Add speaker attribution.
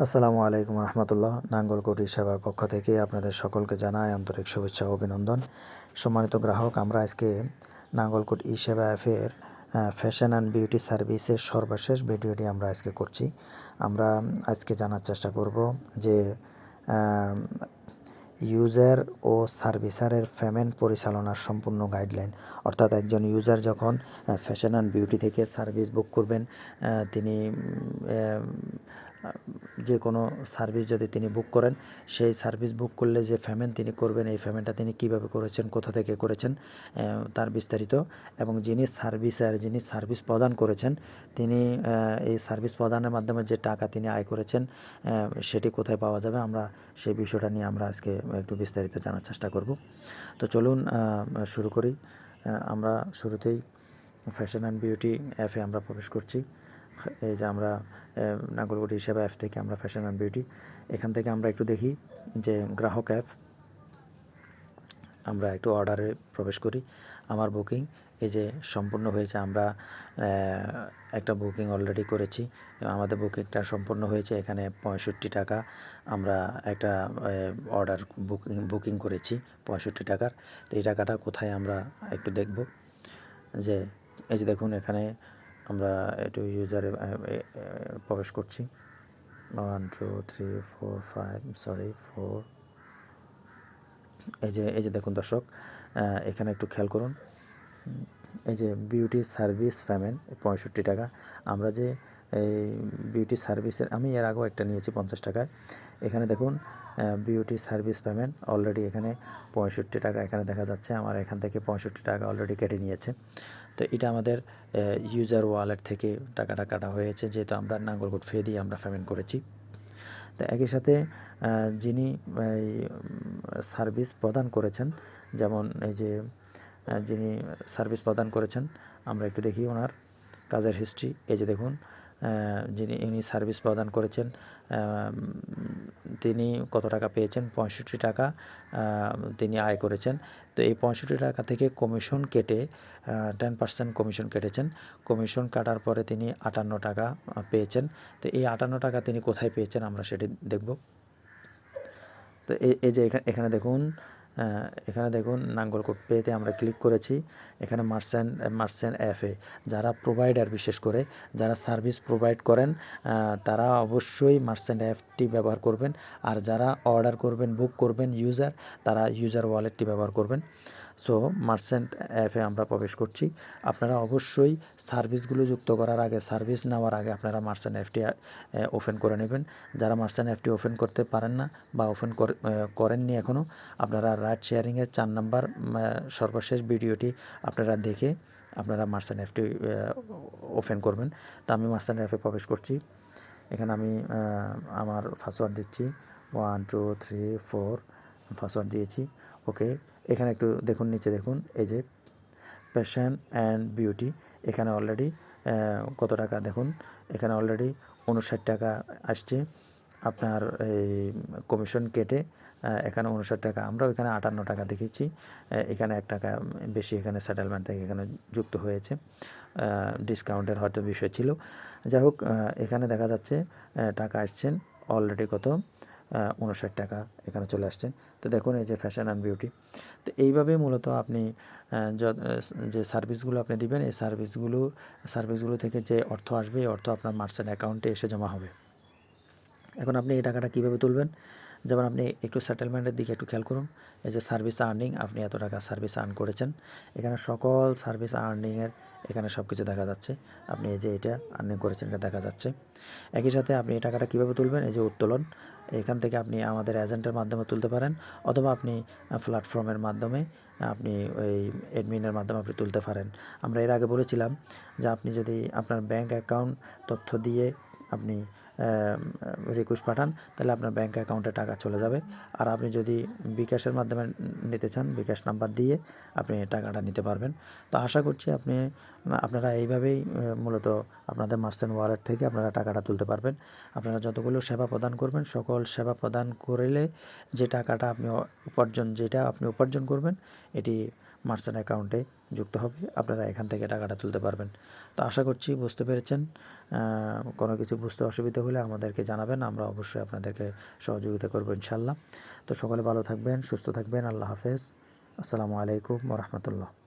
Speaker 1: আসসালামু আলাইকুম রহমতুল্লাহ। নাঙ্গলকোটি সেবার পক্ষ থেকে আপনাদের সকলকে জানাই আন্তরিক শুভেচ্ছা ও অভিনন্দন। সম্মানিত গ্রাহক, আমরা আজকে নাঙ্গলকোট ই সেবা অ্যাপের ফ্যাশন অ্যান্ড বিউটি সার্ভিসের সর্বশেষ ভিডিওটি আমরা আজকে করছি। আমরা আজকে জানার চেষ্টা করব যে ইউজার ও সার্ভিসারের পেমেন্ট পরিচালনার সম্পূর্ণ গাইডলাইন, অর্থাৎ একজন ইউজার যখন ফ্যাশন অ্যান্ড বিউটি থেকে সার্ভিস বুক করবেন, তিনি যে কোনো সার্ভিস যদি তিনি বুক করেন, সেই সার্ভিস বুক করলে যে পেমেন্ট তিনি করবেন, এই পেমেন্টটা তিনি কীভাবে করেছেন, কোথা থেকে করেছেন, তার বিস্তারিত, এবং যিনি সার্ভিস প্রদান করেছেন তিনি এই সার্ভিস প্রদানের মাধ্যমে যে টাকা তিনি আয় করেছেন সেটি কোথায় পাওয়া যাবে, আমরা সেই বিষয়টা নিয়ে আমরা আজকে একটু বিস্তারিত জানার চেষ্টা করব। তো চলুন শুরু করি। আমরা শুরুতেই ফ্যাশন অ্যান্ড বিউটি অ্যাপে আমরা প্রবেশ করছি। এই যে আমরা নাঙ্গলকোটি সেবা অ্যাপ থেকে আমরা ফ্যাশন অ্যান্ড বিউটি, এখান থেকে আমরা একটু দেখি যে গ্রাহক অ্যাপ, আমরা একটু অর্ডারে প্রবেশ করি। আমার বুকিং এই যে সম্পূর্ণ হয়েছে, আমরা একটা বুকিং অলরেডি করেছি, আমাদের বুকিংটা সম্পূর্ণ হয়েছে। এখানে 65 টাকা আমরা একটা অর্ডার বুকিং করেছি 65 টাকার। তো এই টাকাটা কোথায় আমরা একটু দেখব। যে এই যে দেখুন, এখানে আমরা একটু ইউজারে প্রবেশ করছি। 1 2 3 4 5 4। এই যে দেখুন দর্শক, এখানে একটু খেয়াল করুন। এই যে বিউটি সার্ভিস পেমেন্ট 65 টাকা। আমরা যে এই বিউটি সার্ভিসের, আমি এর আগেও একটা নিয়েছি 50 টাকায়। এখানে দেখুন বিউটি সার্ভিস পেমেন্ট অলরেডি এখানে 65 টাকা এখানে দেখা যাচ্ছে। আমার এখান থেকে 65 টাকা অলরেডি কেটে নিয়েছে। তো এটা আমাদের ইউজার ওয়ালেট থেকে টাকাটা কাটা হয়েছে, যেহেতু আমরা নাঙ্গলকোট ফে দিয়ে আমরা পেমেন্ট করেছি। তো একই সাথে যিনি সার্ভিস প্রদান করেছেন, যেমন এই যে যিনি সার্ভিস প্রদান করেছেন, আমরা একটু দেখি ওনার কাজের হিস্ট্রি। এই যে দেখুন, ইনি সার্ভিস প্রদান করেছেন, তিনি কত টাকা পেয়েছেন, 65 টাকা তিনি আয় করেছেন। তো এই 65 টাকা থেকে কমিশন কেটে 10% কমিশন কেটেছেন। কমিশন কাটার পরে তিনি 58 টাকা পেয়েছেন। তো এই 58 টাকা তিনি কোথায় পেয়েছেন আমরা সেটি দেখব। তো এই যে এখানে দেখুন নাঙ্গলকোট পেতে আমরা ক্লিক করেছি। এখানে মার্চেন্ট অ্যাপে যারা প্রোভাইডার, বিশেষ করে যারা সার্ভিস প্রোভাইড করেন, তারা অবশ্যই মার্চেন্ট অ্যাপটি ব্যবহার করবেন। আর যারা অর্ডার করবেন, বুক করবেন ইউজার, তারা ইউজার ওয়ালেটটি ব্যবহার করবেন। সো মার্চেন্ট অ্যাপে আমরা প্রবেশ করছি। আপনারা অবশ্যই সার্ভিসগুলো যুক্ত করার আগে, সার্ভিস নেওয়ার আগে আপনারা মার্চেন্ট অ্যাপটি ওপেন করে নেবেন। যারা মার্চেন্ট অ্যাপটি ওপেন করতে পারেন না বা ওপেন করেননি এখনও, আপনারা রাইড শেয়ারিংয়ের 4 নাম্বার সর্বশেষ ভিডিওটি আপনারা দেখে আপনারা মার্চেন্ট অ্যাপটি ওপেন করবেন। তো আমি মার্চেন্ট অ্যাপে প্রবেশ করছি। এখানে আমি আমার পাসওয়ার্ড দিচ্ছি 1 2 3 4 পাসওয়ার্ড দিয়েছি। ওকে, এখানে একটু দেখুন, নিচে দেখুন, এই যে ফ্যাশন অ্যান্ড বিউটি, এখানে অলরেডি কত টাকা দেখুন, এখানে অলরেডি 59 টাকা আসছে আপনার এই কমিশন কেটে। এখানে 59 টাকা, আমরা ওইখানে 58 টাকা দেখেছি, এখানে 1 টাকা বেশি এখানে সেটেলমেন্ট থেকে এখানে যুক্ত হয়েছে, ডিসকাউন্টের হয়তো বিষয় ছিল। যাই হোক, এখানে দেখা যাচ্ছে টাকা আসছেন অলরেডি কত, 59 টাকা এখানে চলে আসছেন। তো দেখুন এই যে ফ্যাশন অ্যান্ড বিউটি। তো এইভাবে মূলত আপনি যে সার্ভিসগুলো আপনি দিবেন, এই সার্ভিসগুলো থেকে যে অর্থ আসবে, এই অর্থ আপনার মার্চেন্ট অ্যাকাউন্টে এসে জমা হবে। এখন আপনি এই টাকাটা কীভাবে তুলবেন, যেমন আপনি একটু সেটেলমেন্টের দিকে একটু খেয়াল করুন। এই যে সার্ভিস আর্নিং, আপনি এত টাকা সার্ভিস আর্ন করেছেন, এখানে সকল সার্ভিস আর্নিংয়ের এখানে সব কিছু দেখা যাচ্ছে। আপনি এই যে এটা আর্নিং করেছেন এটা দেখা যাচ্ছে। একই সাথে আপনি এই টাকাটা কীভাবে তুলবেন, এই যে উত্তোলন, এখান থেকে আপনি আমাদের এজেন্টের মাধ্যমে তুলতে পারেন, অথবা আপনি প্ল্যাটফর্মের মাধ্যমে, আপনি ওই অ্যাডমিনের মাধ্যমে আপনি তুলতে পারেন। আমরা এর আগে বলেছিলাম যে আপনি যদি আপনার ব্যাঙ্ক অ্যাকাউন্ট তথ্য দিয়ে আপনি রিকোয়েস্ট পাঠান, তাহলে আপনার ব্যাঙ্ক অ্যাকাউন্টে টাকা চলে যাবে। আর আপনি যদি বিকাশের মাধ্যমে নিতে চান, বিকাশ নাম্বার দিয়ে আপনি টাকাটা নিতে পারবেন। তো আশা করছি আপনারা এইভাবেই মূলত আপনাদের মার্চেন্ট ওয়ালেট থেকে আপনারা টাকাটা তুলতে পারবেন। আপনারা যতগুলো সেবা প্রদান করবেন, সকল সেবা প্রদান করলে যে টাকাটা আপনি উপার্জন করবেন, এটি মার্চেন্ট অ্যাকাউন্টে যুক্ত হবে, আপনারা এখান থেকে টাকাটা তুলতে পারবেন। তো আশা করছি বুঝতে পেরেছেন। কোনো কিছু বুঝতে অসুবিধা হলে আমাদেরকে জানাবেন, আমরা অবশ্যই আপনাদেরকে সহযোগিতা করবো ইনশাল্লাহ। তো সকলে ভালো থাকবেন, সুস্থ থাকবেন। আল্লাহ হাফেজ। আসসালামু আলাইকুম ওয়া রাহমাতুল্লাহ।